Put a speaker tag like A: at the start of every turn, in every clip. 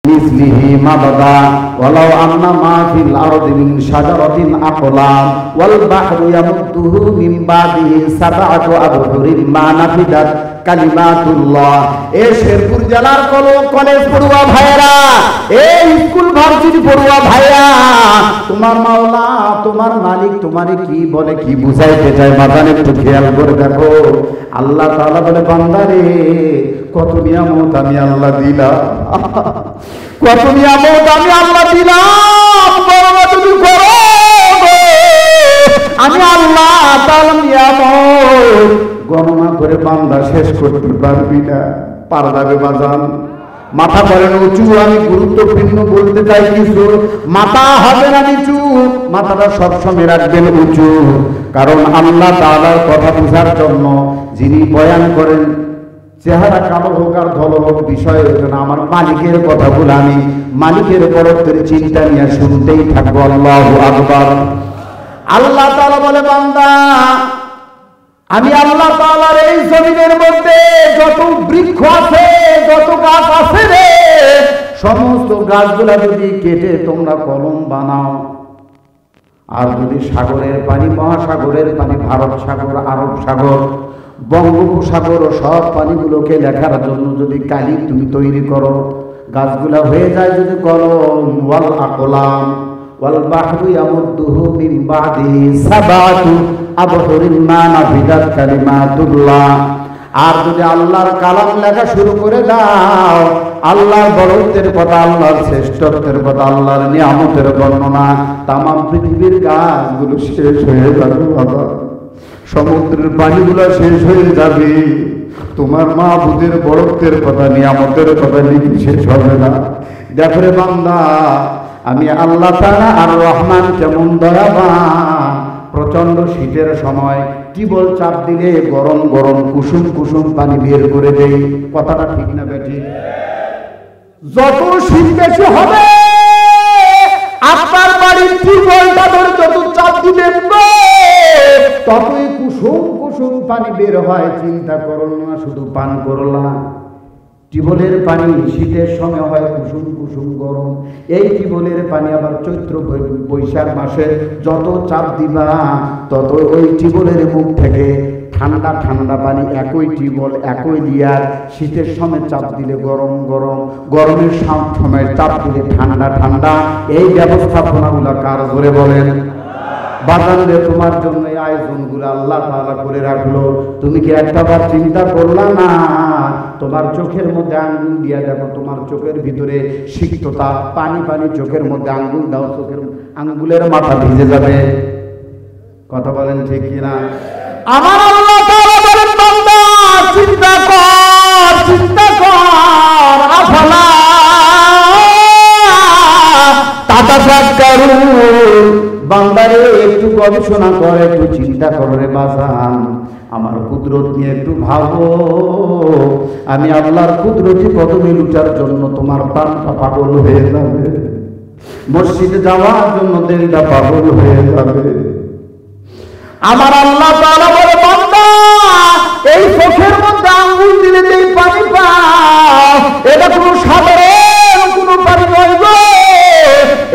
A: মিসলিহি মাদাদা ওয়ালাউ আন্না মা ফিল আরদি মিন শাজারাতিন আকলাম ওয়াল বাহরু ইয়ামুদ্দুহু মিন বাদিহি সাবআতু আবহুরিন মা নাফিদাত কালিমাতুল্লাহ। এ শেরপুর জেলার কলেজ পড়ুয়া ভাইরা, এই স্কুল ভার্সিটি পড়ুয়া ভাইরা, তোমার মাওলা তোমার মালিক তোমারে কি বলে, কি বুঝাইতে চায় মাদান একটু খেয়াল করে দেখো। আল্লাহ তাআলা বলে, বান্দারে কত নিয়ামত আমি আল্লাহ দিলাম, কত নিয়ামত আমি আল্লাহ দিলাম, গণনা তুমি করো, আমি আল্লাহ তাআলা নিয়ামত গণনা করে বান্দা শেষ করতে পারবি না, পারবে বাজান। মাথা করেন উঁচু, আমি গুরুত্বপূর্ণ বলতে চাই কিছু, মাথা হবে না নিচু, মাথাটা সবসময় রাখবেন উঁচু, কারণ আল্লাহ তাআলার কথা বোঝার জন্য যিনি বয়ান করেন, চেহারা কালো হোক আর ধলো হোক বিষয় হচ্ছে না, আমার মালিকের কথাগুলো আমি মালিকের বরত্বের চিন্তা নিয়ে শুনতেই থাকবো। আল্লাহু আকবার। আল্লাহ তাআলা বলে, বান্দা আমি আল্লাহ তাআলার এই জমিনের মধ্যে যত বৃক্ষ আছে, যত গাছ আছে রে, সমস্ত গাছগুলা যদি কেটে তোমরা কলম বানাও, আর যদি সাগরের পানি, মহাসাগরের পানি, ভারত সাগর, আরব সাগর, বঙ্গোপসাগর ও সব পানিগুলোকে লেখার জন্য যদি কালি তুমি তৈরি করো, গাছগুলা হয়ে যায় যদি কলম, ওয়াল আকলাম ওয়াল বাহরু ইয়ামুদ্দুহু মিন বাদিহি সাবআতু আবহুরিন মা নাফিদাত কালিমাতুল্লাহ। আর যদি আল্লাহর কালাম লেখা শুরু করে দাও, আল্লাহর বরত্বের কথা, আল্লাহর শ্রেষ্ঠত্বের কথা, আল্লাহর নিয়ামতের বর্ণনা, তামাম পৃথিবীর গাছগুলো শেষ হয়ে যাবে বাবা, সমুদ্রের পানিগুলো শেষ হয়ে যাবে, তোমার মাহবুদের বরত্বের কথা, নিয়ামতের কথা লিখে শেষ হবে না। দেখো রে বান্দা, আমি আল্লাহ তাআলা আর রহমান কেমন দয়াবান। প্রচন্ড শীতের সময় টিবল চাপ দিলে গরম গরম কুসুম কুসুম পানি বের করে দেই, কথাটা ঠিক না বেটি? যত শীত বেশি হবে আপনার বাড়ির টিবলটা ধরে যত চাপ দিবেন ততই কুসুম কুসুম পানি বের হয়। চিন্তা করো না, শুধু পান করলা। টিবলের পানি শীতের সময় হয় কুসুম কুসুম গরম, এই টিবলের পানি আবার চৈত্র বৈশাখ মাসে যত চাপ দিবা তত ওই টিবলের মুখ থেকে ঠান্ডা ঠান্ডা পানি, একই টিবল একই লিয়ার, শীতের সময় চাপ দিলে গরম গরম, গরমের সময় চাপ দিলে ঠান্ডা ঠান্ডা। এই ব্যবস্থাপনাগুলো কার করে বলেন? বাজারে তোমার জন্য এই আয়োজনগুলো আল্লাহ তাআলা করে রাখলো, তুমি কি একটাবার চিন্তা করলা না? তোমার চোখের মধ্যে আঙ্গুল দিয়া দেখো, তোমার চোখের ভিতরে সিক্ততা, পানি পানি, চোখের মধ্যে আঙ্গুল দাও, চোখের আঙ্গুলের মাথা ভিজে যাবে। কথা বলেন ঠিক কিনা? আমার আল্লাহ তাআলা বলেন, বান্দা চিন্তা কর, চিন্তা কর, আফালা তাতাফাক্কারুন। বান্দারে একটু গবেষণা কর, একটু চিন্তা করো রে বাজান, আমার কুদরত নিয়ে একটু ভাবো। আমি আল্লাহর কুদরতি কদমে লুটার জন্য তোমার প্রাণটা পাগল হয়ে যাবে, মসজিদে যাওয়ার জন্য দিলটা পাগল হয়ে যাবে। আমার আল্লাহ তাআলা বলে, বান্দা এই চোখের মধ্যে আঙ্গুল দিলে যেই পানি পাও, এটা কোনো সাধারণ কোনো পানি নয় গো,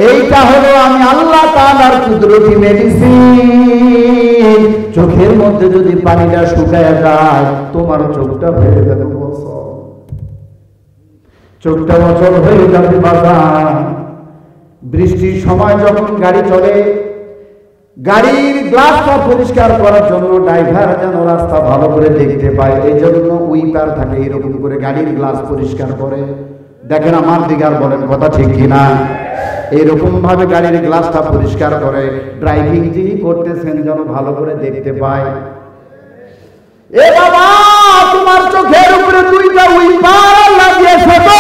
A: এইটা হলো আমি আল্লাহ তাআলার কুদরতি মেডিসিন। চোখের মধ্যে যদি পানিটা শুকায় যায়, তোমার চোখটা হয়ে যাবে অচল, চোখটা অচল হয়ে যাবে বাজার। বৃষ্টির সময় যখন গাড়ি চলে, গাড়ির গ্লাসটা পরিষ্কার করার জন্য ড্রাইভার যেন রাস্তা ভালো করে দেখতে পায়, এই জন্য উইপার থাকে, এরকম করে গাড়ির গ্লাস পরিষ্কার করে। দেখেন আমার দিকে আর বলেন কথা ঠিক কিনা? এইরকম ভাবে গাড়ির গ্লাসটা পরিষ্কার করে, ড্রাইভিং যিনি করতেছেন যেন ভালো করে দেখতে পায়। এ বাবা, তোমার চোখের উপরে দুইটা উইপার লাগিয়েছে তো।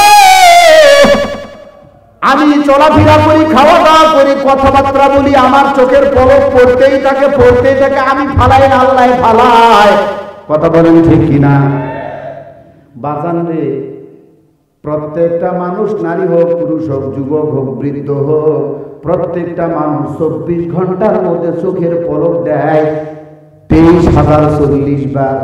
A: আমি চলাফেরা করি, খাওয়া দাওয়া করি, কথাবার্তা বলি, আমার চোখের পলক পড়তেই থাকে, পড়তেই থাকে, আমি ফালাই না, আল্লাহ ফালায়। কথা বলেন ঠিক কিনা? বাজান রে, প্রত্যেকটা মানুষ, নারী হোক পুরুষ হোক, যুবক হোক বৃদ্ধ হোক, প্রত্যেকটা মানুষ 24 ঘন্টার মধ্যে চোখের পলক দেয় 23,040 বার।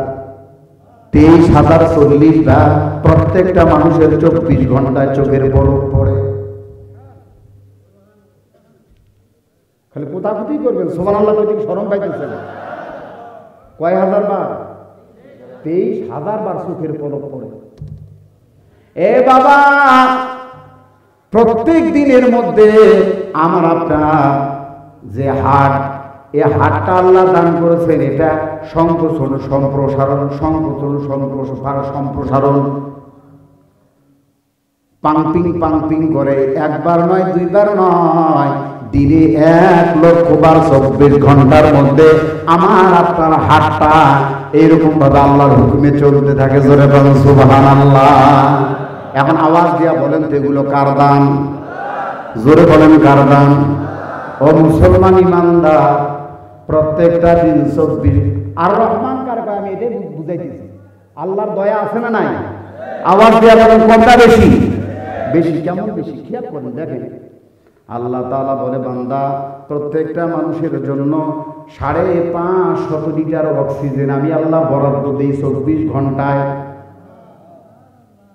A: 23,040 বার প্রত্যেকটা মানুষের 24 ঘন্টায় চোখের পলক পড়ে। কোথাকুতি করবেন, সুবহানাল্লাহ কইতে কি শরম পাইতেছেন? কয় হাজার বার? 23,000 বার চোখের পলক পড়ে। এ বাবা, প্রত্যেক দিনের মধ্যে আমার আপনার যে হাট, এই হাটটা আল্লাহ দান করেছেন, এটা সংকোচন সম্প্রসারণ, সংকোচন সম্প্রসারণ, পাম্পিং করে একবার নয়, দুইবার নয়, দিনে 1,00,000 বার 24 ঘন্টার মধ্যে আমার আপনার হাটটা এইরকম ভাবে আল্লাহর হুকুমে চলতে থাকে। জোরে বলেন সুবহানাল্লাহ। এখন আওয়াজ দিয়া বলেন তো এগুলো কার দান? জোরে বলেন কার দান? ও মুসলমান ইমানদার, প্রত্যেকটা দিন 24। আর রহমান কার কয়? আমি এটাই বুঝাইতেছি। আল্লাহর দয়া আছে না নাই? আওয়াজ দিয়া বলেন কোনটা বেশি? বেশি। কেমন বেশি? খেয়াল করেন, দেখেন আল্লাহ তাআলা বলে, বান্দা প্রত্যেকটা মানুষের জন্য 550 লিটার অক্সিজেন আমি আল্লাহ বরাদ্দ দিই 24 ঘন্টায়।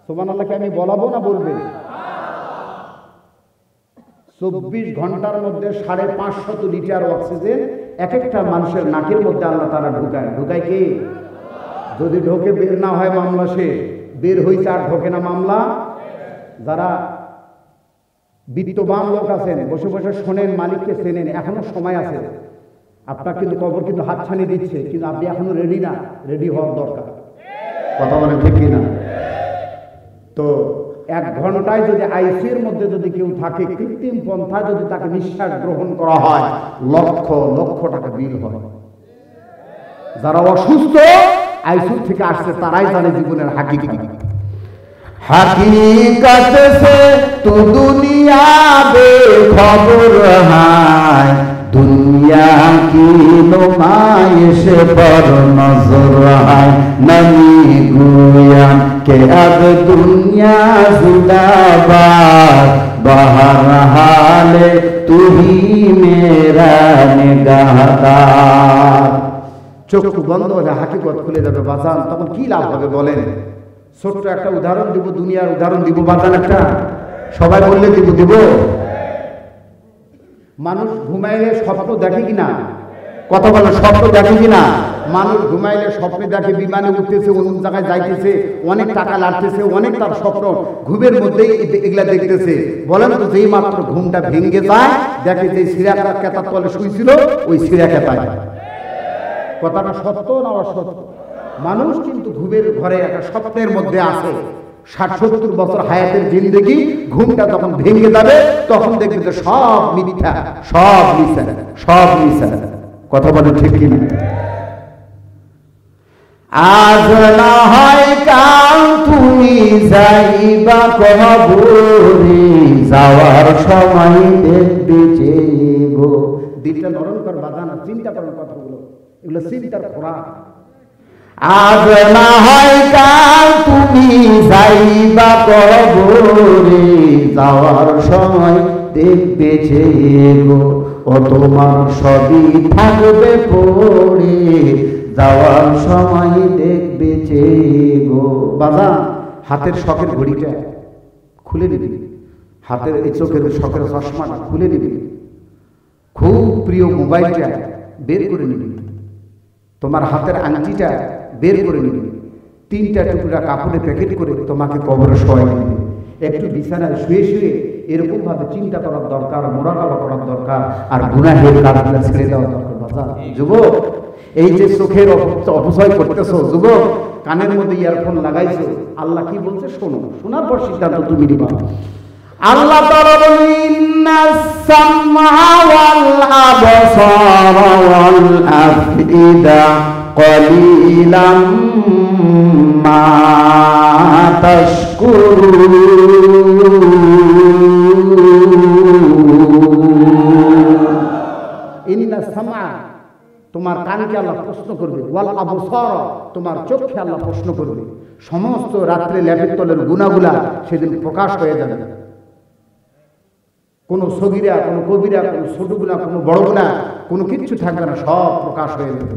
A: সুবহানাল্লাহকে আমি বলাবো না বলবেন? 24 ঘন্টার মধ্যে 550 লিটার অক্সিজেন এক একটা মানুষের নাকের মধ্যে আল্লাহ তাআলা ঢুকায় কে? যদি ঢোকে বের না হয় মামলা শেষ। বের হইতে আর ঢোকে না মামলা। যারা বিত্তবান লোক আছেন, বসে বসে শোনেন, মালিককে চেনেন, এখনো সময় আছে। আপনার কিন্তু কবর কিন্তু হাতছানি দিচ্ছে, কিন্তু আপনি এখনো রেডি না। রেডি হওয়ার দরকার। কথা বলেন ঠিক কিনা? তো 1 ঘন্টায় যদি আইসিইউর মধ্যে যদি কেউ থাকে, কৃত্রিম পন্থায় যদি তাকে নিঃশ্বাস গ্রহণ করা হয়, লক্ষ লক্ষ টাকা বিল হয়। যারা অসুস্থ আইসিইউ থেকে আসছে তারাই জানে জীবনের হাকিকত। हकीकत से तू दुनिया बेखबर है, दुनिया की नुमाइश पर नजर है, नमी गुया के अब दुनिया जिंदाबाद, बहर हाले तू ही मेरा निगाहदार। চোখ বন্ধ হলে হাকিকত খুলে যাবে বাজান, তখন কি লাভ হবে বলেন? ছোট্ট একটা উদাহরণ দিব, দুনিয়ার উদাহরণ দিব বাজান একটা। সবাই বললে দিব। মানুষ ঘুমাইলে স্বপ্ন দেখে কিনা? কথা বলে, স্বপ্ন দেখে কিনা? মানুষ ঘুমাইলে স্বপ্নে দেখে বিমানে উঠতেছে, অন্য জায়গায় যাইতেছে, অনেক টাকা লাগতেছে, অনেক তার স্বপ্ন ঘুমের মধ্যেই এগুলা দেখতেছে। বলেন তো, যেই মাত্র ঘুমটা ভেঙে যায়, দেখে যে সিরাকা কেতার তলে শুয়েছিল ওই সিরাকা পায়। কথাটা সত্য না অসত্য? মানুষ কিন্তু ঘুমের ঘরে একটা স্বপ্নের মধ্যে আছে। 60-70 বছর হায়াতের জিন্দেগি, ঘুমটা যখন ভেঙে যাবে তখন দেখবে যে সব মিথ্যা, সব মিথ্যা। কথা বলে ঠিক কিনা? আজ না হয় কাল তুমি যাইবা কবরে, যাওয়ার সময় দেখবে যে গো। দিলটা নরম কর বাজান, চিন্তা করার কথাগুলো, এগুলো চিন্তার খোরাক। আজ না হয় কাল তুমি যাইবা কবরে, যাওয়ার সময় দেখবে যে গো, ও তোমার সবই থাকবে পড়ে, যাওয়ার সময় দেখবে যে গো। বাবা, হাতের শখের ঘড়িটা খুলে নিবি, হাতের এই চোখের শখের চশমাটা খুলে নিবি, খুব প্রিয় মোবাইলটা বের করে নিবি, তোমার হাতের আংটিটা বের করে নিবি, 3টা টুকরা কাপড়ে প্যাকেট করে তোমাকে কবরে শোয়াই নিবি। একটু বিছানায় শুয়ে শুয়ে এরকম ভাবে চিন্তা করার দরকার, মোরাকাবা করার দরকার, আর গুনাহের কাজগুলো ছেড়ে দেওয়া দরকার। বাবা যুবক, এই যে চোখের অপচয় করতেছো, যুবক কানের মধ্যে ইয়ারফোন লাগাইছো, আল্লাহ কি বলছে শোনো, শোনার পর সিদ্ধান্ত তুমি নিবা। আল্লাহ তাআলা বলেন, ইন্নাস সামআ ওয়াল আবসারা ওয়াল আফইদা কলিলাম মা তাশকুরুন। ইন্নাস সামআ, তোমার কানকে আল্লাহ প্রশ্ন করবে, ওয়াল আবসারা, তোমার চোখকে আল্লাহ প্রশ্ন করবে। সমস্ত রাত্রে ল্যাপের তলের গুনাহগুলা সেদিন প্রকাশ হয়ে যাবে। কোনো সগীরা, কোনো কবিরা, কোনো ছোট গুনাহ, কোনো বড় গুনাহ, কোনো কিচ্ছু থাকবে না, সব প্রকাশ হয়ে যাবে।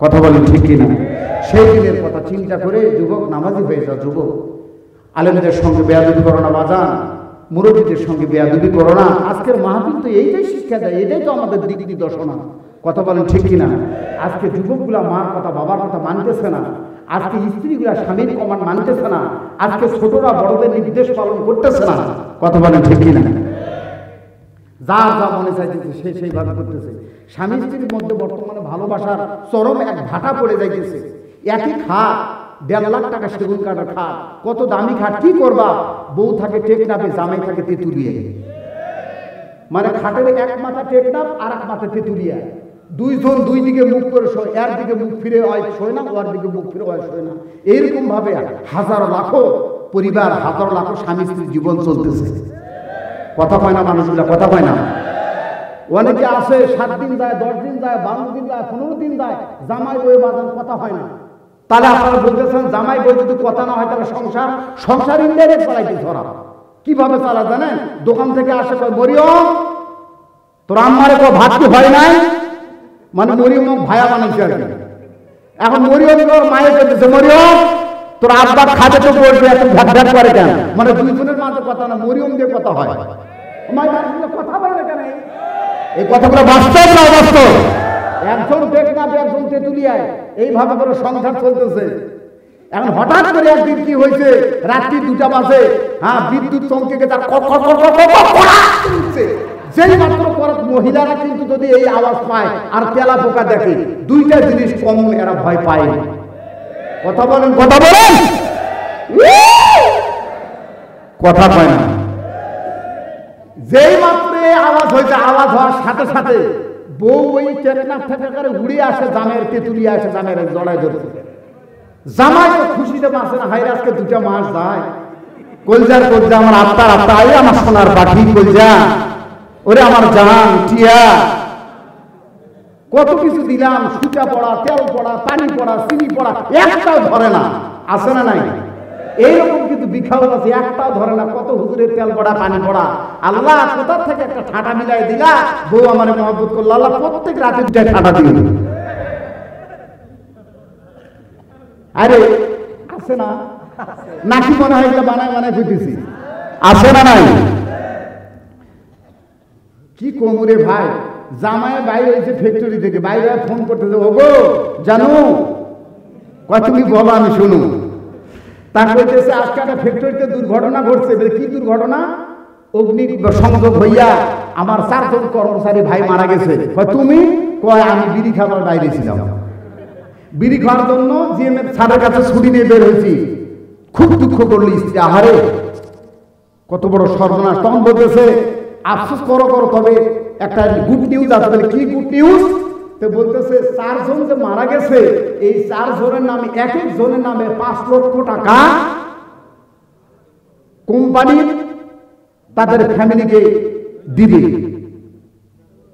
A: কথা বলেন ঠিক কিনা? সেই দিনের কথা চিন্তা করে যুবক নামাজি হয়ে যাও। যুবক, আলেমদের সঙ্গে বেয়াদবি করো না বাজান। মুরব্বীদের সঙ্গে বেয়াদবি করো না। আজকের মাহফিল তো এইটাই শিক্ষা দেয়, এটাই তো আমাদের দিক নির্দেশনা। কথা বলেন ঠিক কিনা? আজকে যুবকগুলা মার কথা বাবার কথা মানতেছে না, আজকে স্ত্রীগুলা স্বামীর কমান্ড মানতেছে না, আজকে ছোটরা বড়দের নির্দেশ পালন করতেছে না। কথা বলেন ঠিক কিনা? যার যা মনে চাইতেছে সে সেইভাবে করতেছে। স্বামী স্ত্রীর মধ্যে বর্তমানে ভালোবাসার চরম এক ভাটা পড়ে যাইতেছে। একই খাট, 1.5 লাখ টাকা সেগুন কাঠের খাট, কত দামি খাট, কি করবা? বউ থাকে টেকনাফে, জামাই থাকে তেঁতুলিয়া। মানে খাটের এক মাথা টেকনাফ আর এক মাথা তেঁতুলিয়া, দুইজন দুই দিকে মুখ করে শোয়, এর দিকে মুখ ফিরে হয় শোয় না, ওর দিকে মুখ ফিরে হয় শোয় না। এইরকম ভাবে হাজারো লাখো পরিবার, হাজারো লাখো স্বামী স্ত্রীর জীবন চলতেছে। কথা কয় না মানুষগুলা? কথা কয় না? অনেকে আসে 7 দিন যায়, 10 দিন যায়, 12 দিন যায়, 15 দিন যায়, জামাই বই বাজার কথা হয় না। তাহলে আপনারা বলতেছেন জামাই বই যদি কথা না হয় তাহলে সংসার ইন্ডিয়ারে চালাইতে ধরা। কিভাবে চালা জানেন? দোকান থেকে আসে কয়, মরিয়ম তোর আম্মারে কয় ভাত কি হয় নাই? মানে মরিয়ম ভায়া বানাইছে আর কি। এখন মরিয়ম মায়ের করতেছে, মরিয়ম তোর আব্বা খাতে তো বলবে, এত ভাত ভাত করে কেন? মানে দুইজনের মাঝে কথা না, মরিয়ম দিয়ে কথা হয়। মায়ের মানুষগুলো কথা বলে না কেন? এই কথাগুলো বাস্তব না অবাস্তব? একজন টেকনাফে, একজন তেঁতুলিয়ায়, এইভাবে করে সংসার চলতেছে। এখন হঠাৎ করে একদিন কি হয়েছে, রাত্রি 2টা বাজে, হ্যাঁ, বিদ্যুৎ চমকে তার যেই মাত্র পরত মহিলারা কিন্তু যদি এই আওয়াজ পায় আর তেলা পোকা দেখে, দুইটা জিনিস কমন, এরা ভয় পায়। কথা বলেন, কথা বলেন, কথা পায় না। যেই মাত্র আওয়াজ হয়েছে, আওয়াজ হওয়ার সাথে সাথে বউ ওই টেকনাফ থেকে করে উড়ে আসে, জামের তেঁতুলিয়া আসে, জামের জড়ায় ধরছে। জামাই তো খুশিতে বাঁচে না, হাইরে আজকে 2টা মাস যায়, কলজার কলজা, আমার আত্মার আত্মা, আই আমার সোনার পাখি কলজা, ওরে আমার জান টিয়া, কত কিছু দিলাম, সুতা পড়া, তেল পড়া, পানি পড়া, চিনি পড়া, একটাও ধরে না। আছে না নাই? এইরকম কিন্তু বিখাও আছে, একটাও ধরে না। কত হুজুরের তেল পড়া, পানি পড়া, আল্লাহ কোথা থেকে একটা ঠাটা মিলাই দিলা, বউ আমার মহব্বত করলো, আল্লাহ প্রত্যেক রাতে 2টা ঠাটা দিল। আরে আছে না? নাকি মনে হয় বানায় বানায় বুঝতেছি? আছে না নাই? কি কোমরে ভাই, জামাই বাইরে হয়েছে ফ্যাক্টরি থেকে, বাইরে ফোন করতেছে, ওগো জানো কয় তুমি বলো আমি শুনু। তা কইতেছে আজকে একটা ফ্যাক্টরিতে দুর্ঘটনা ঘটছে। কি দুর্ঘটনা? অগ্নি সংযোগ হইয়া আমার 4 জন কর্মচারী ভাই মারা গেছে। কয় তুমি? কয় আমি বিড়ি খাবার বাইরে ছিলাম, বিড়ি খাওয়ার জন্য জিএমএফ স্যারের কাছে ছুটি নিয়ে বের হয়েছি। খুব দুঃখ করলো স্ত্রী, আহারে কত বড় সর্বনাশ। তখন বলতেছে আফসোস করো করো, তবে একটা গুড নিউজ আছে। বলে কি গুড নিউজ? তো বলতেছে 4 জন যে মারা গেছে, এই 4 জনের নামে, এক এক জনের নামে 5 লক্ষ টাকা কোম্পানি তাদের ফ্যামিলিকে দিবে,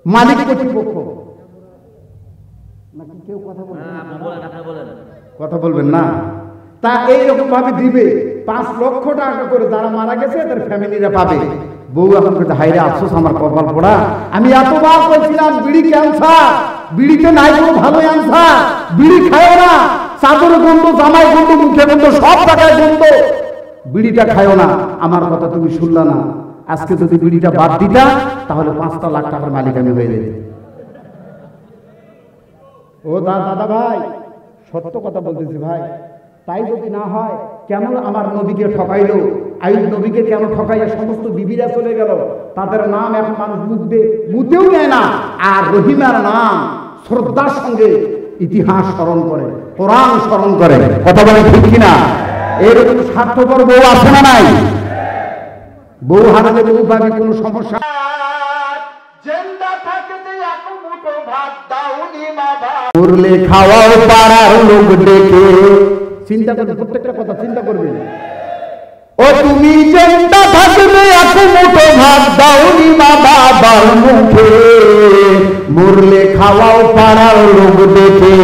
A: মালিক কর্তৃপক্ষ। নাকি কেউ কথা বলবেন? কথা বলবেন না? তা এইরকম ভাবে দিবে 5 লক্ষ টাকা করে, যারা মারা গেছে তাদের ফ্যামিলিরা পাবে। বউ এখন করতে, হাইরে আফসোস আমার কপাল পোড়া, আমি এতবার বলছিলাম বিড়ি ক্যান্সার, বিড়িতে নাই কোনো ভালো অ্যান্সার, বিড়ি খায়ও না, চাদর গন্ধ, জামাই গন্ধ, মুখে গন্ধ, সব জায়গায় গন্ধ, বিড়িটা খায়ও না। আমার কথা তুমি শুনলা না? আজকে যদি বিড়িটা বাদ দিতা তাহলে 5টা লাখ টাকার মালিক আমি হয়ে যেত। ও দাদা ভাই, সত্য কথা বলতেছি ভাই। তাই যদি না হয়, কেন আমার নবীকে ঠকাইলো? আইয়ুব নবীকে কেন ঠকাইয়া সমস্ত বিবিরা চলে গেল? তাদের নাম এখন মানুষ মুখেও নেয় না। আর রহিমার নাম শ্রদ্ধার সঙ্গে ইতিহাস স্মরণ করে, কোরআন স্মরণ করে। কথা বলে ঠিক কিনা? এরকম স্বার্থপর বউ আছে না নাই? বউ হারালে বউ পাবি, কোনো সমস্যা। মরলে খাওয়াও পাড়ার লোক ডেকে। চিন্তা করবে, প্রত্যেকটা কথা চিন্তা করবে। ও তুমি চিন্তা থাকবে, এত মুঠো ভাত দাওনি মা বাবার মুখে, মরলে খাওয়াও পাড়ার লোক ডেকে।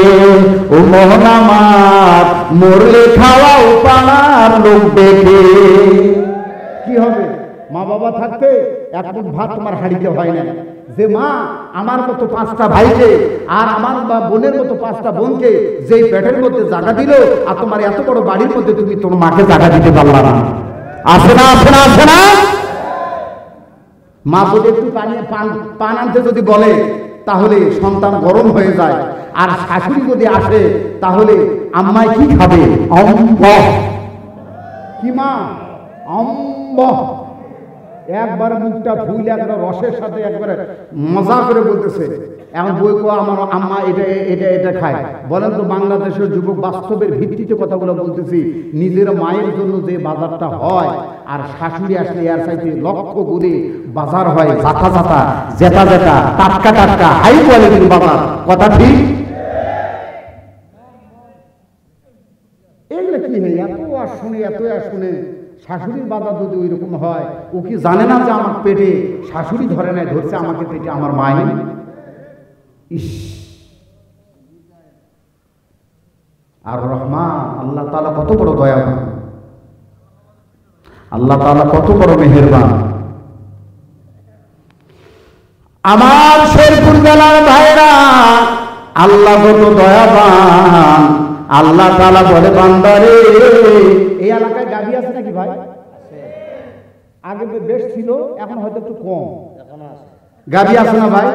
A: ও মোহন আমার, মরলে খাওয়াও পাড়ার লোক ডেকে। কি হবে? মা বাবা থাকতে এক মুঠ ভাত তোমার হাড়িতে হয় না। যে মা আমার মতো 5টা ভাইকে আর আমার বোনের মতো 5টা বোনকে যেই পেটের মধ্যে জায়গা দিল, আর তোমার এত বড় বাড়ির মধ্যে তুমি তোমার মাকে জায়গা দিতে পারলা না। আছে না? আছে না? আছে না? মা যদি একটু পান আনতে যদি বলে তাহলে সন্তান গরম হয়ে যায়, আর শাশুড়ি যদি আসে তাহলে আম্মাই কি খাবে? কি মা? একবার মুখটা ফুলে একবার রসের সাথে একবারে মজা করে বলতেছে। এখন বই কো আমার আম্মা এটা এটা এটা খায়। বলেন তো বাংলাদেশের যুবক, বাস্তবের ভিত্তিতে কথাগুলো বলতেছি, নিজের মায়ের জন্য যে বাজারটা হয় আর শাশুড়ি আসলে এর চাইতে লক্ষ গুণে বাজার হয়, জাতা জাতা জেতা জেতা টাটকা টাটকা হাই কোয়ালিটির বাজার। কথা ঠিক? এগুলো কি হয়? এত আর শুনে এত আর শুনে শাশুড়ির বাধা যদি ওই রকম হয়, ও কি জানে না যে আমার পেটে শাশুড়ি ধরে নাই, ধরছে আমাকে পেটে আমার মাই। ইস, আর রহমান আল্লাহ তাআলা কত বড় দয়াবান, আল্লাহ তাআলা কত বড় মেহেরবান। আমার শেরপুর জেলার ভাইরা, আল্লাহ কত দয়াবান। আল্লাহ তাআলা বলে, বান্দারে, এই এলাকায় গাভী আছে নাকি ভাই? আগে বেশ ছিল, এখন হয়তো একটু কম। গাভী আছে না ভাই?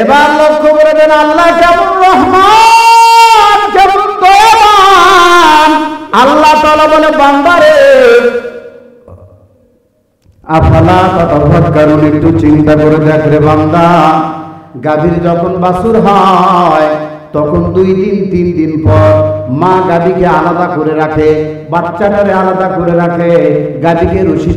A: এবার লক্ষ্য করে দেন, আল্লাহ কেমন রহমান, কেমন দয়াবান। আল্লাহ তাআলা বলে, বান্দারে, আফালা তাতাফাক্কারুন, একটু চিন্তা করে দেখ রে বান্দা। গাভীর যখন বাছুর হয় তখন 2 দিন 3 দিন পর মা গাভীকে আলাদা করে রাখে, বাচ্চাটারে আলাদা করে রাখে, গাভীকে রশি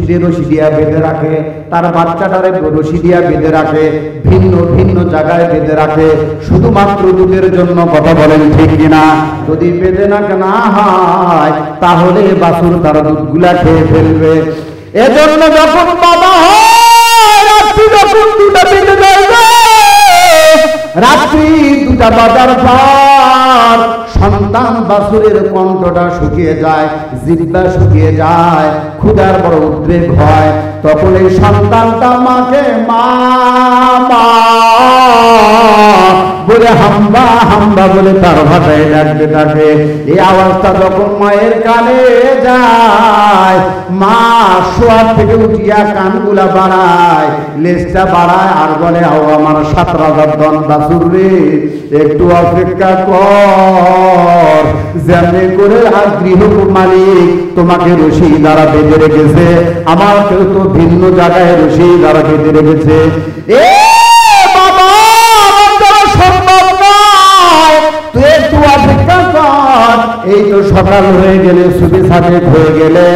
A: দিয়া বেঁধে রাখে, তার বাচ্চাটারে রশি দিয়া বেঁধে রাখে, ভিন্ন ভিন্ন জায়গায় বেঁধে রাখে, শুধুমাত্র দুধের জন্য। কথা বলেন ঠিক কিনা? যদি বেঁধে না হয় তাহলে বাছুর তার দুধগুলা খেয়ে ফেলবে। এজন্য যখন বাবা হয়, রাত্রি যখন 2টা বেজে যাবে, রাত্রি 2টা বাজার পর সন্তান বাছুরের কণ্ঠটা শুকিয়ে যায়, জিহ্বা শুকিয়ে যায়, ক্ষুধার বড় উদ্বেগ হয়, তখন এই সন্তানটা মাকে মা বলে হাম্বা হাম্বা বলে তার ভাষায় ডাকতে থাকে। এই আওয়াজটা যখন মায়ের কানে যায়, মা শোয়ার থেকে উঠিয়া কানগুলা বাড়ায়, লেজটা বাড়ায় আর বলে, আও আমার 7 রাজার দন বাছুর রে, একটু অপেক্ষা কর। যেমনি করে আর গৃহ মালিক তোমাকে রশি দ্বারা বেঁধে রেখেছে, আমার কেউ তো ভিন্ন জায়গায় রশি দ্বারা বেঁধে রেখেছে। এই তো সকাল হয়ে গেলে, সুবি সাজেক হয়ে গেলে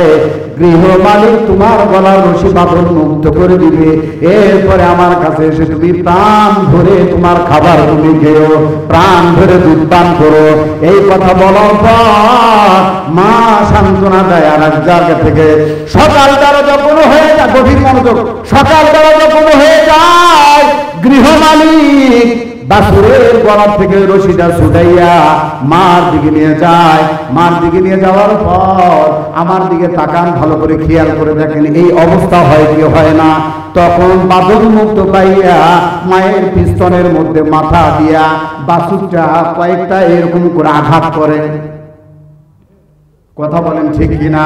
A: গৃহ মালিক তোমার গলার রশি বাঁধন মুক্ত করে দিবে। এরপরে আমার কাছে এসে তুমি প্রাণ ধরে তোমার খাবার তুমি খেও, প্রাণ ধরে দুধ পান করো। এই কথা বলার পর মা সান্ত্বনা দেয় আর এক জায়গা থেকে। সকাল বেলা যখন হয়ে যায়, গভীর মনোযোগ, সকাল বেলা যখন হয়ে যায়, গৃহ মালিক বাছুরের গলার থেকে রশিটা ছুটাইয়া মার দিকে নিয়ে যায়। মার দিকে নিয়ে যাওয়ার পর আমার দিকে তাকান, ভালো করে খেয়াল করে দেখেন, এই অবস্থা হয় কি হয় না। তখন বাঁধন মুক্ত পাইয়া মায়ের পিস্তনের মধ্যে মাথা দিয়া বাছুরটা কয়েকটা এরকম করে আঘাত করে। কথা বলেন ঠিক কিনা?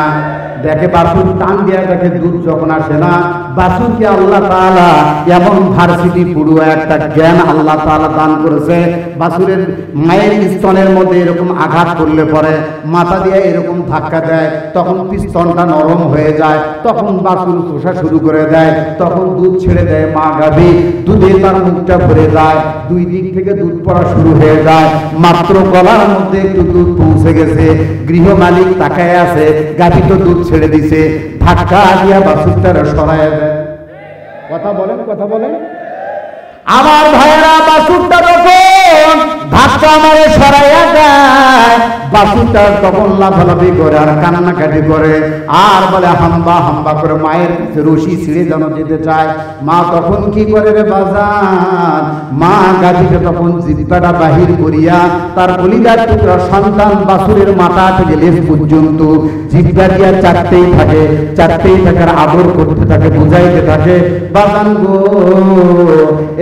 A: দেখে বাছুর টান দিয়া দেখে দুধ যখন আসে না, বাছুরকে আল্লাহ তাআলা এমন ভার্সিটি পুরো একটা জ্ঞান আল্লাহ তাআলা দান করেছে। বাছুরের মায়ের স্তনের মধ্যে এরকম আঘাত করলে পরে মাথা দিয়ে এরকম ধাক্কা দেয়, তখন পিস্তনটা নরম হয়ে যায়, তখন বাছুর চোষা শুরু করে দেয়, তখন দুধ ছেড়ে দেয় মা গাভী, দুধে তার মুখটা ভরে যায়, 2 দিক থেকে দুধ পড়া শুরু হয়ে যায়। মাত্র গলার মধ্যে একটু দুধ পৌঁছে গেছে, গৃহ মালিক তাকায় আছে, গাভী তো দুধ ছেড়ে দিছে, ধাক্কা দিয়া বাছুরটারে সরায় দেয়। কথা বলেন, কথা বলেন আমার ভাইয়েরা। বাছুরটা যখন ধাক্কা মারে সরাইয়া দেয়, বাছুরটা তখন লাফালাফি করে আর কান্নাকাটি করে আর বলে হাম্বা হাম্বা করে মায়ের রশি ছিঁড়ে যেন যেতে চায়। মা তখন কি করে রে বাজার, মা গাভীকে তখন জিহ্বাটা বাহির করিয়া তার কলিজার টুকরা সন্তান বাছুরের মাথা থেকে লেজ পর্যন্ত জিহ্বা দিয়া চাটতেই থাকে, চাটতেই থাকে, আদর করতে থাকে, বুঝাইতে থাকে, বাজান গো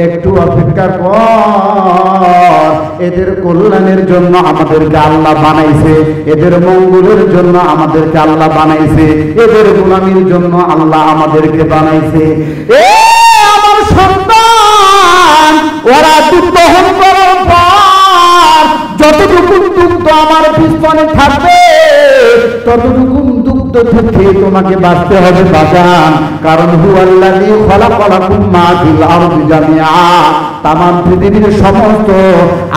A: একটু অপেক্ষা কর, এদের কল্যাণের জন্য আমাদেরকে আল্লাহ বানাইছে, এদের মঙ্গলের জন্য আমাদেরকে আল্লাহ বানাইছে, এদের গোলামির জন্য আল্লাহ আমাদেরকে বানাইছে। তোমাকে বাঁচতে হবে বাজান, কারণ হুয়াল্লাযী খালাকালাকুম মা ফিল আরদি জামিআ, তামাম পৃথিবীর সমস্ত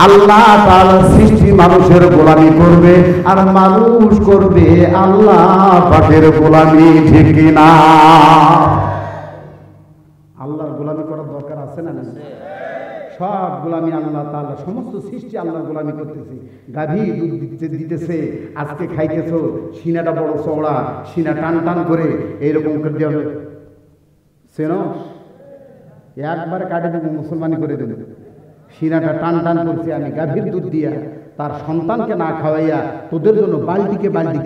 A: আল্লাহ তাআলা সৃষ্টি মানুষের গোলামি করবে, আর মানুষ করবে আল্লাহ পাকের গোলামি, ঠিক কি না? আল্লাহর গোলামি করার দরকার আছে না? সব গোলামি আল্লাহ তাআলা, সমস্ত সৃষ্টি আল্লাহর গোলামি করতেছে। গাভী দুধ দিতেছে, আজকে খাইতেছো, সিনাটা বড় চওড়া, সিনা টান টান করে এইরকম করে দেওয়া হবে, চেনো? একবারে কাটে দেবো, মুসলমানি করে দেবো। সিনাটা টান টান করছে আমি গাভীর দুধ দিয়া, তার সন্তানকে না খাওয়াইয়া তোদের জন্য বালতিকে বালতি,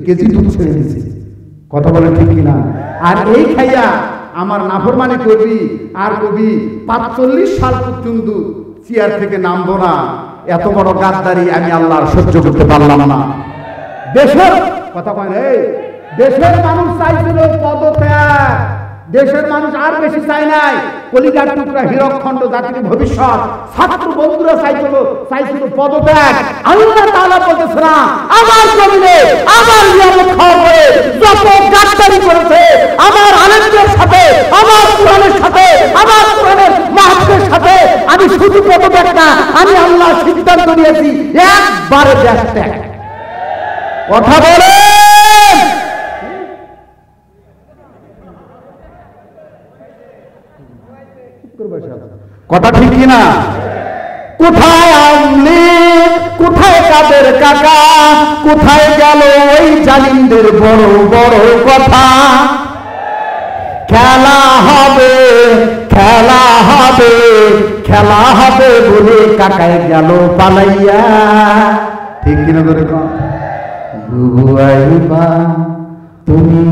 A: কেজি দুধ ছেড়ে দিছে। কথা বলে ঠিক কিনা? আর এই খাইয়া আমার নাফরমানি করবি আর কবি ৪৫ সাল পর্যন্ত চেয়ার থেকে নামবো না। এত বড় গাদ্দারি আমি আল্লাহর সহ্য করতে পারলাম না। দেশের কথা কয়, এই দেশের মানুষ চাইছিল পদত্যাগ, দেশের মানুষ আর বেশি চাই নাই কলিজার টুকরা হীরকখণ্ড জাতির ভবিষ্যৎ, ছাত্র বন্ধুরা চাইছিল পদত্যাগ। আল্লাহ তাআলা বলতেছে না, আমার জমিনে আমার নিয়ামত খাওয়া করে যত গাদ্দারি করেছে আমার আলেমদের সাথে, আমার কোরআনের সাথে, আমার কোরআনের মাহফিলের সাথে, আমি শুধু পদত্যাগ না, আমি আল্লাহ সিদ্ধান্ত নিয়েছি একবারে দেশ ত্যাগ। কথা বলে কথা ঠিক কিনা? কোথায় আমলি, কোথায় কাদের কাকা, কোথায় গেল ওই জালিমদের বড় বড় কথা? খেলা হবে, খেলা হবে, খেলা হবে বলে কাকায় গেল পালাইয়া, ঠিক কিনা? ধরে বুবু আইবা, তুমি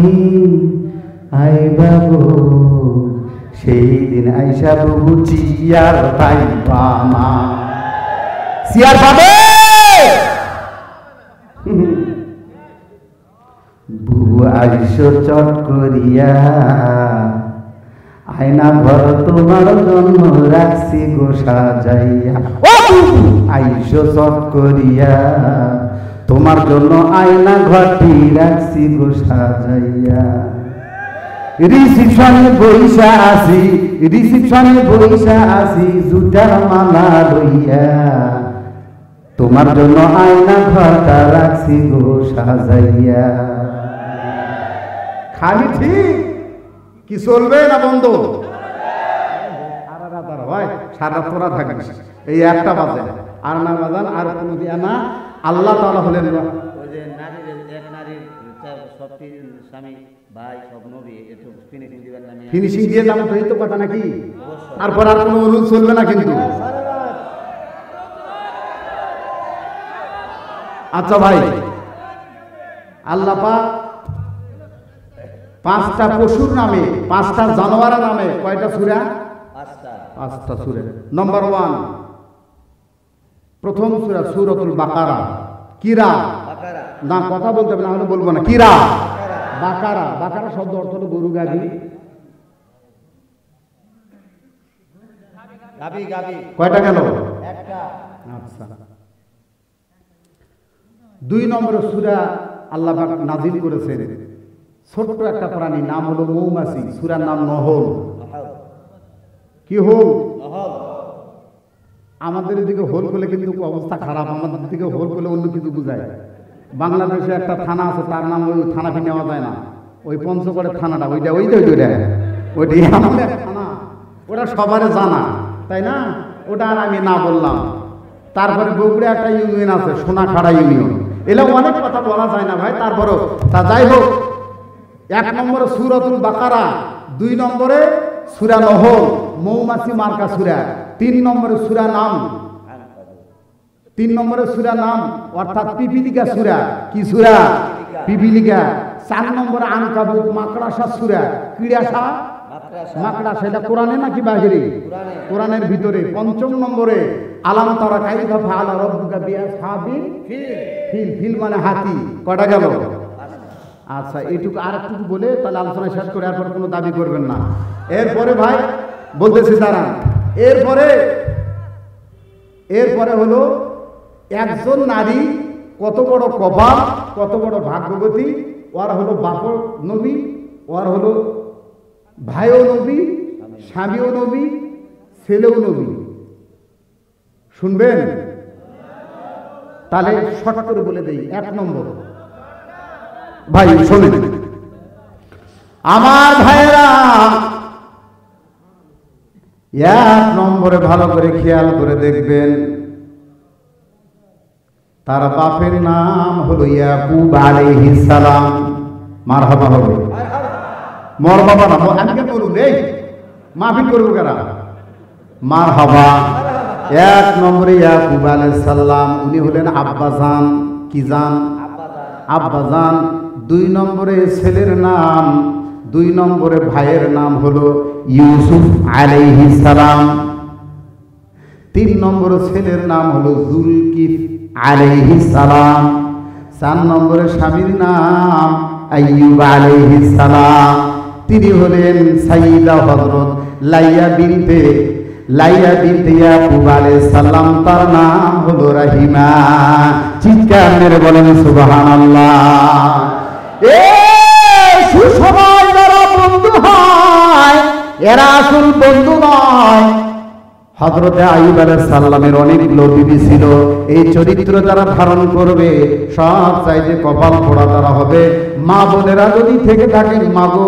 A: আইবা গো, সেই দিন আইসা বুবু চিয়ার পাইবা না। চিয়ার পাবে বুবু আইসো চট করিয়া, আয়না ঘর তোমার জন্য রাখছি গো সাজাইয়া। ও বুবু আইসো চট করিয়া, তোমার জন্য আয়না ঘরটি রাখছি গো সাজাইয়া। রিসিপশনে বইসা আসি, রিসিপশনে বইসা আসি জুতার মালা লইয়া, তোমার জন্য আয়না ঘরটা রাখছি গো সাজাইয়া। খালি ঠিক কি চলবে না বন্ধ? ভাই সারা তোরা থাকিস, এই একটা বাজে আর না বাজান আর কোনো দিয়া না। আল্লাহ তাআলা হলেন ফিনিশিং দিয়ে যাবো, তো এই তো কথা নাকি? তারপর আর কোনো অনুরোধ চলবে না কিন্তু। আচ্ছা ভাই, আল্লাহ পাক ৫টা পশুর নামে, ৫টা জানোয়ার নামে কয়টা সূরা? ৫টা সূরা। নম্বর 1 প্রথম সূরা সূরাতুল বাকারা। কিরা না, কথা বলতে হবে না হলে বলবো না। কিরা বাকারা, বাকারা শব্দ অর্থ হলো গরু গাভী। কয়টা গেল? একটা। আচ্ছা, 2 নম্বর সূরা আল্লাহ পাক নাযিল করেছেন ছোট্ট একটা প্রাণী, নাম হলো মৌমাছি। সূরার নাম নহল। কি হোল? আমাদের এদিকে হোল বলে কিন্তু অবস্থা খারাপ, আমাদের দিকে হোল বলে অন্য কিছু বুঝায়। বাংলাদেশে একটা থানা আছে, তার নাম ওই থানাকে নেওয়া যায় না, ওই পঞ্চগড়ের থানাটা, ওইটা এমন এক থানা, ওটা সবারে জানা, তাই না? ওটা আর আমি না বললাম। তারপরে বগুড়া একটা ইউনিয়ন আছে, সোনাখাড়া ইউনিয়ন। এলে অনেক কথা বলা যায় না ভাই, তারপরেও তা যাই হোক। 1 নম্বরে সূরাতুল বাকারা, 2 নম্বরে সূরা নহল, মৌমাছি মার্কা সূরা। 3 নম্বরে সূরা নাম, 3 নম্বরে সূরা নাম অর্থাৎ পিপিলিকা সূরা। কি সূরা? পিপিলিকা। 4 নম্বরে আনকাবুত, মাকড়াসা সূরা। কিড়াসা, মাকড়াসা। এটা কোরআনে নাকি বাহিরে? কোরআনের ভিতরে। 5 নম্বরে আলাম তারা কাইফা ফাআলা রাব্বুকা বিআসহাবিল ফিল। ফিল মানে হাতি। কয়টা গেল? আচ্ছা, এইটুকু আর একটু বলে তাহলে আলোচনা শেষ করে আর কোনো দাবি করবেন না। এরপরে ভাই বলতেছি দাঁড়ান, এরপরে হলো একজন নারী কত বড় কপাল, কত বড় ভাগ্যবতী, ওর হলো বাপ নবী, ওর হলো ভাইও নবী, স্বামীও নবী, ছেলেও নবী। শুনবেন? তাহলে শর্ট করে বলে দেই। 1 নম্বর, ভাই শোনেন আমার ভাইয়েরা, 1 নম্বরে ভালো করে খেয়াল করে দেখবেন, তার বাপের নাম হলো ইয়াকুব আলাইহিস সালাম। মারহাবা হবে, মরহাবা না, আমি কেন বলুন, এই মাহফিল করবো কারা? মারহাবা। 1 নম্বরে ইয়াকুব আলাইহিস সালাম, উনি হলেন আব্বাজান। কি জান? আব্বাজান। 2 নম্বরে ছেলের নাম, 2 নম্বরে ভাইয়ের নাম হলো ইউসুফ আলাইহিস সালাম। 3 নম্বরে ছেলের নাম হলো যুলকিফ আলাইহিস সালাম। 4 নম্বরে স্বামীর নাম আইয়ুব আলাইহিস সালাম। তিনি হলেন সাইয়্যিদা হযরত লাইয়া বিনতে ইয়াকুব আলাইহিস সালাম, তার নাম হলো রাহিমা। চিৎকার মেরে বলেন সুবহানাল্লাহ। সুসময় যারা বন্ধু হয় এরা আসল বন্ধু নয়। হযরতে আইয়ুব আলাইহিস সালামের অনেকগুলো বিবি ছিল। এই চরিত্র যারা ধারণ করবে সব চাইতে কপাল পোড়া তারা হবে। মা বোনেরা যদি থেকে থাকেন, মাগো